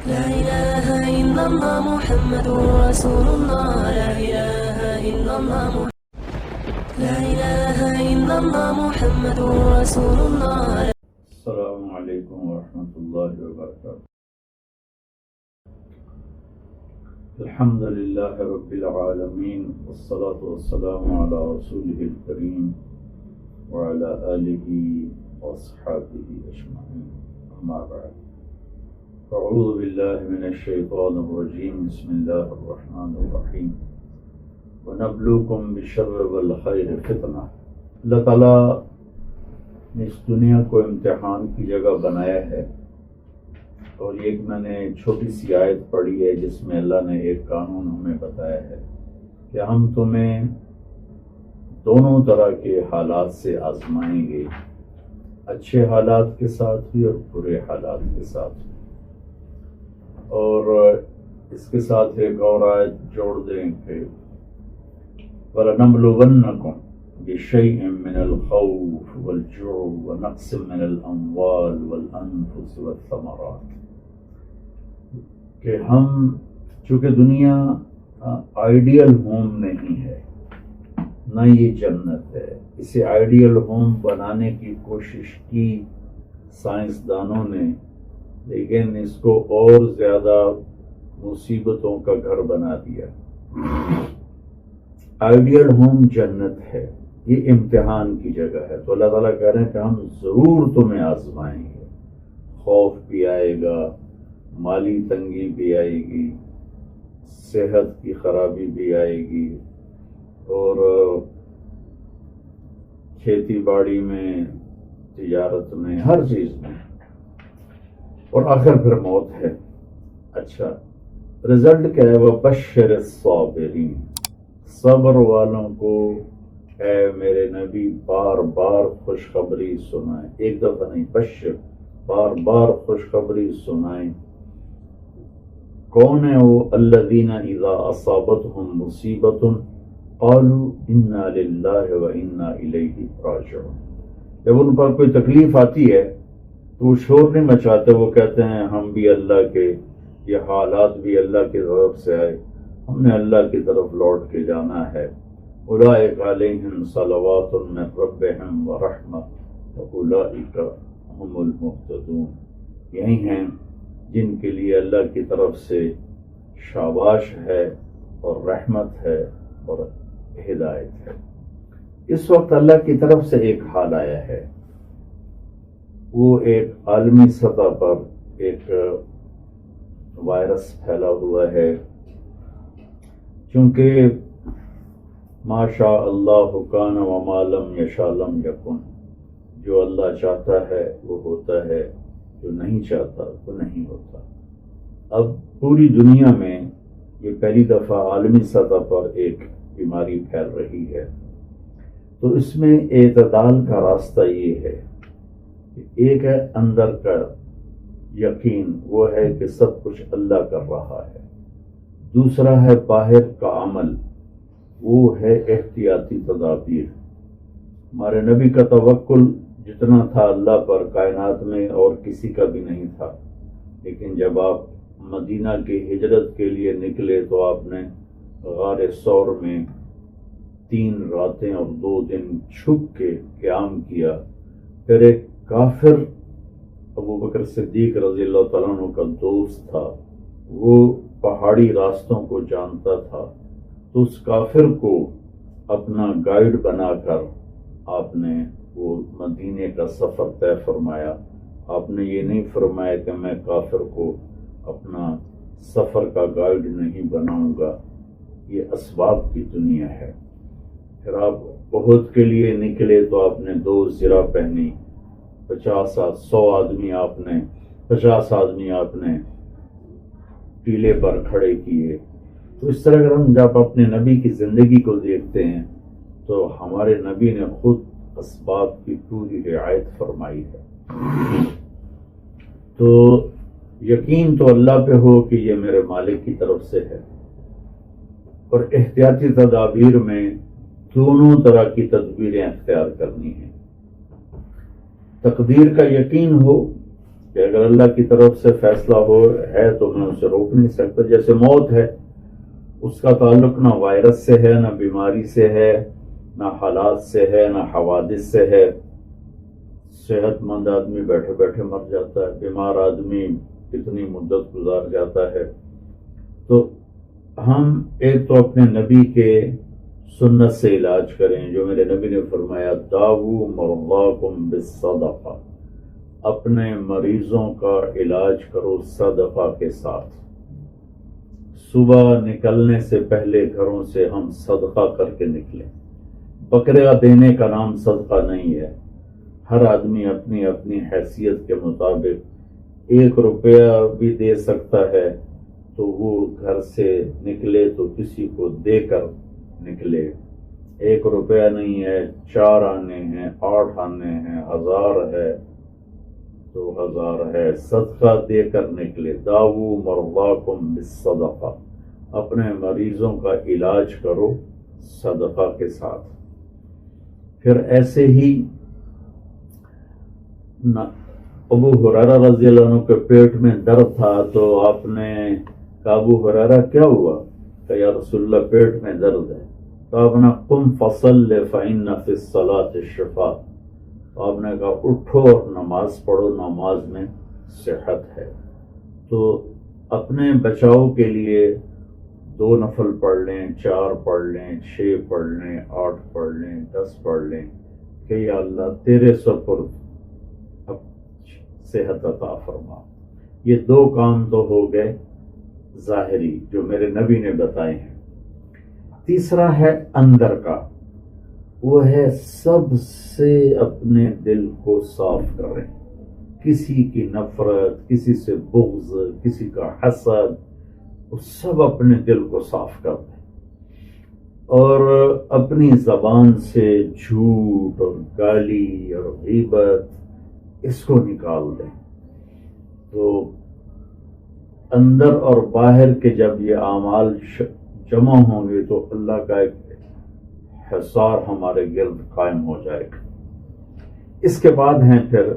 لا إله إلا الله محمد رسول الله. لا إله إلا الله لا إله إلا الله محمد رسول الله. السلام علیکم ورحمۃ اللہ وبرکاتہ. الحمد للہ رب العالمین والصلاة والسلام علی رسولہ الکریم وعلی آلہ واصحابہ اجمعین. اما بعد اعوذ باللہ من الشیطان الرجیم. بسم اللہ الرحمن الرحیم. وَنَبْلُوكُمْ بِالشَّرِّ وَالْخَيْرِ فِتْنَةً. اللہ تعالیٰ نے اس دنیا کو امتحان کی جگہ بنایا ہے، اور ایک میں نے چھوٹی سی آیت پڑھی ہے جس میں اللہ نے ایک قانون ہمیں بتایا ہے کہ ہم تمہیں دونوں طرح کے حالات سے آزمائیں گے، اچھے حالات کے ساتھ بھی اور برے حالات کے ساتھ بھی. اور اس کے ساتھ ایک اور آیت جوڑ دیں کہ وَلَنَبْلُوَنَّكُمْ بِشَيْءٍ مِّنَ الْخَوْفِ وَالْجُوعِ وَنَقْصٍ مِّنَ الْأَمْوَالِ وَالْأَنفُسِ وَالثَّمَرَاتِ. کہ ہم، چونکہ دنیا آئیڈیل ہوم نہیں ہے، نہ یہ جنت ہے. اسے آئیڈیل ہوم بنانے کی کوشش کی سائنسدانوں نے، لیکن اس کو اور زیادہ مصیبتوں کا گھر بنا دیا. آئیڈیل ہوم جنت ہے، یہ امتحان کی جگہ ہے. تو اللہ تعالیٰ کہہ رہے ہیں کہ ہم ضرور تمہیں آزمائیں گے. خوف بھی آئے گا، مالی تنگی بھی آئے گی، صحت کی خرابی بھی آئے گی، اور کھیتی باڑی میں، تجارت میں، ہر چیز میں، اور آخر پھر موت ہے. اچھا، رزلٹ کیا ہے؟ وَبَشِّرِ الصَّابِرِينَ. صبر والوں کو اے میرے نبی بار بار خوشخبری سنائیں. ایک دفعہ نہیں، بشر، بار بار خوشخبری سنائیں. کون ہے وہ؟ الذین اذا اصابتهم مصیبۃ قالوا انا للہ وانا الیہ راجعون. جب ان پر کوئی تکلیف آتی ہے تو وہ شور نہیں مچاتے، وہ کہتے ہیں ہم بھی اللہ کے، یہ حالات بھی اللہ کی طرف سے آئے، ہم نے اللہ کی طرف لوٹ کے جانا ہے. اولئک علیہم صلوات من ربہم ورحمۃ واولئک هم المہتدون. یہی ہیں جن کے لیے اللہ کی طرف سے شاباش ہے اور رحمت ہے اور ہدایت ہے. اس وقت اللہ کی طرف سے ایک حال آیا ہے، وہ ایک عالمی سطح پر ایک وائرس پھیلا ہوا ہے. چونکہ ما شاء اللہ کان وما لم یشاء لم یکن. جو اللہ چاہتا ہے وہ ہوتا ہے، جو نہیں چاہتا وہ نہیں ہوتا. اب پوری دنیا میں یہ پہلی دفعہ عالمی سطح پر ایک بیماری پھیل رہی ہے. تو اس میں اعتدال کا راستہ یہ ہے کہ ایک ہے اندر کا یقین، وہ ہے کہ سب کچھ اللہ کر رہا ہے. دوسرا ہے باہر کا عمل، وہ ہے احتیاطی تدابیر. ہمارے نبی کا توکل جتنا تھا اللہ پر کائنات میں اور کسی کا بھی نہیں تھا. لیکن جب آپ مدینہ کی ہجرت کے لیے نکلے تو آپ نے غار ثور میں 3 راتیں اور 2 دن چھپ کے قیام کیا. پھر ایک کافر ابوبکر صدیق رضی اللہ تعالیٰ عنہ کا دوست تھا، وہ پہاڑی راستوں کو جانتا تھا، تو اس کافر کو اپنا گائیڈ بنا کر آپ نے وہ مدینے کا سفر طے فرمایا. آپ نے یہ نہیں فرمایا کہ میں کافر کو اپنا سفر کا گائیڈ نہیں بناؤں گا. یہ اسباب کی دنیا ہے. پھر آپ احد کے لیے نکلے تو آپ نے 2 زرہ پہنی، 50 آدمی آپ نے ٹیلے پر کھڑے کیے. تو اس طرح اگر ہم جب اپنے نبی کی زندگی کو دیکھتے ہیں تو ہمارے نبی نے خود اسباب کی پوری رعایت فرمائی ہے. تو یقین تو اللہ پہ ہو کہ یہ میرے مالک کی طرف سے ہے، اور احتیاطی تدابیر میں دونوں طرح کی تدبیریں اختیار کرنی ہیں. تقدیر کا یقین ہو کہ اگر اللہ کی طرف سے فیصلہ ہے تو میں اسے روک نہیں سکتا. جیسے موت ہے، اس کا تعلق نہ وائرس سے ہے، نہ بیماری سے ہے، نہ حالات سے ہے، نہ حوادث سے ہے. صحت مند آدمی بیٹھے بیٹھے مر جاتا ہے، بیمار آدمی کتنی مدت گزار جاتا ہے. تو ہم ایک تو اپنے نبی کے سنت سے علاج کریں، جو میرے نبی نے فرمایا داؤ مرضاکم بالصدقہ، اپنے مریضوں کا علاج کرو صدقہ کے ساتھ. صبح نکلنے سے پہلے گھروں سے ہم صدقہ کر کے نکلیں. بکرے دینے کا نام صدقہ نہیں ہے. ہر آدمی اپنی اپنی حیثیت کے مطابق 1 روپیہ بھی دے سکتا ہے، تو وہ گھر سے نکلے تو کسی کو دے کر نکلے. 1 روپیہ نہیں ہے، 4 آنے ہیں، 8 آنے ہیں، 1000 ہے، 2000 ہے، صدقہ دے کر نکلے. داؤ مرضاکم بالصدقہ، اپنے مریضوں کا علاج کرو صدقہ کے ساتھ. پھر ایسے ہی ابو ہریرہ رضی اللہ عنہ کے پیٹ میں درد تھا، تو آپ نے کہا ابو ہریرہ کیا ہوا؟ کہ یا رسول اللہ پیٹ میں درد ہے. تو آپ نے قم فصل فإن فی الصلاة شفاء، تو آپ نے کہا اٹھو اور نماز پڑھو، نماز میں صحت ہے. تو اپنے بچاؤ کے لیے 2 نفل پڑھ لیں، 4 پڑھ لیں، 6 پڑھ لیں، 8 پڑھ لیں، 10 پڑھ لیں کہ یا اللہ تیرے سپرد صحت عطا فرما. یہ 2 کام تو ہو گئے ظاہری جو میرے نبی نے بتائے ہیں. تیسرا ہے اندر کا، وہ ہے سب سے اپنے دل کو صاف کریں. کسی کی نفرت، کسی سے بغض، کسی کا حسد، وہ سب اپنے دل کو صاف کر دیں. اور اپنی زبان سے جھوٹ اور گالی اور غیبت اس کو نکال دیں. تو اندر اور باہر کے جب یہ اعمال جمع ہوں گے تو اللہ کا ایک حصار ہمارے گرد قائم ہو جائے گا. اس کے بعد ہیں پھر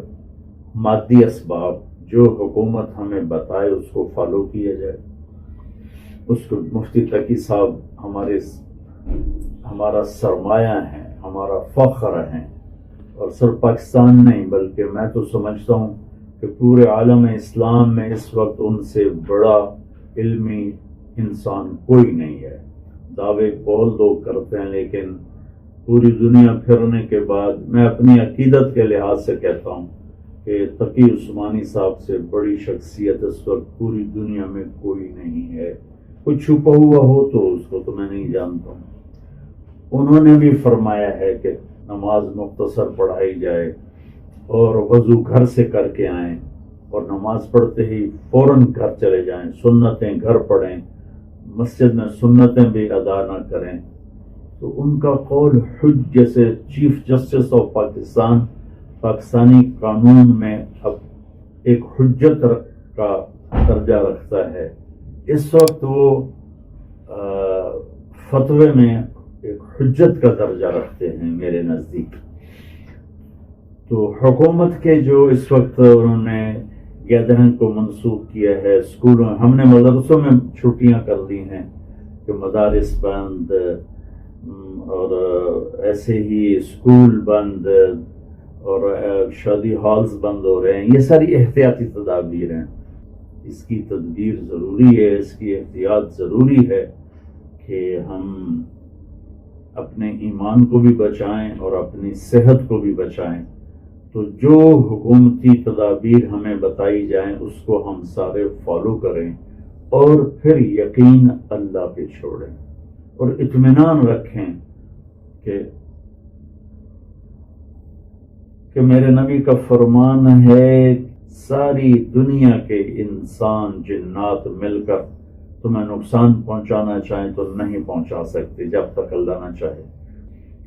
مادی اسباب، جو حکومت ہمیں بتائے اس کو فالو کیا جائے. اس کو مفتی تقی صاحب ہمارا سرمایہ ہیں، ہمارا فخر ہیں، اور صرف پاکستان نہیں بلکہ میں تو سمجھتا ہوں کہ پورے عالم اسلام میں اس وقت ان سے بڑا علمی انسان کوئی نہیں ہے. دعوے بہت لوگ کرتے ہیں، لیکن پوری دنیا پھرنے کے بعد میں اپنی عقیدت کے لحاظ سے کہتا ہوں کہ تقی عثمانی صاحب سے بڑی شخصیت اس وقت پوری دنیا میں کوئی نہیں ہے. کوئی چھپا ہوا ہو تو اس کو تو میں نہیں جانتا ہوں. انہوں نے بھی فرمایا ہے کہ نماز مختصر پڑھائی جائے اور وضو گھر سے کر کے آئیں، اور نماز پڑھتے ہی فوراً گھر چلے جائیں. سنتیں گھر پڑھیں، مسجد میں سنتیں بھی ادا نہ کریں. تو ان کا قول جیسے chief justice of Pakistan Pakistani قانون میں اب ایک حجت کا درجہ رکھتا ہے. اس وقت وہ فتوے میں ایک حجت کا درجہ رکھتے ہیں میرے نزدیک. تو حکومت کے جو اس وقت انہوں نے گیدرنگ کو منسوخ کیا ہے، اسکولوں ہم نے مدرسوں میں چھٹیاں کر دی ہیں کہ مدارس بند، اور ایسے ہی اسکول بند، اور شادی ہالز بند ہو رہے ہیں. یہ ساری احتیاطی تدابیر ہیں. اس کی تدبیر ضروری ہے، اس کی احتیاط ضروری ہے کہ ہم اپنے ایمان کو بھی بچائیں اور اپنی صحت کو بھی بچائیں. تو جو حکومتی تدابیر ہمیں بتائی جائیں اس کو ہم سارے فالو کریں، اور پھر یقین اللہ پہ چھوڑیں اور اطمینان رکھیں کہ میرے نبی کا فرمان ہے ساری دنیا کے انسان جنات مل کر تمہیں نقصان پہنچانا چاہیں تو نہیں پہنچا سکتے جب تک اللہ نہ چاہے،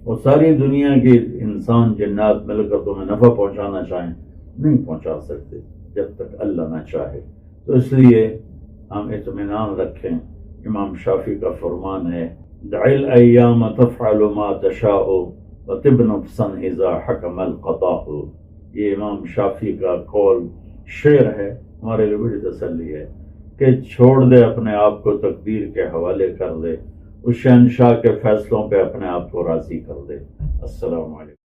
اور ساری دنیا کے انسان جنات مل کر تمہیں نفع پہنچانا چاہیں نہیں پہنچا سکتے جب تک اللہ نہ چاہے. تو اس لیے ہم اطمینان رکھیں. امام شافعی کا فرمان ہے دع الایام تفعل ما تشاء وطب نفسا اذا حکم القضاء. یہ امام شافعی کا قول شعر ہے ہمارے لیے بڑی تسلی ہے کہ چھوڑ دے اپنے آپ کو تقدیر کے حوالے کر دے، اس شہنشاہ کے فیصلوں پہ اپنے آپ کو راضی کر دے۔ السلام علیکم۔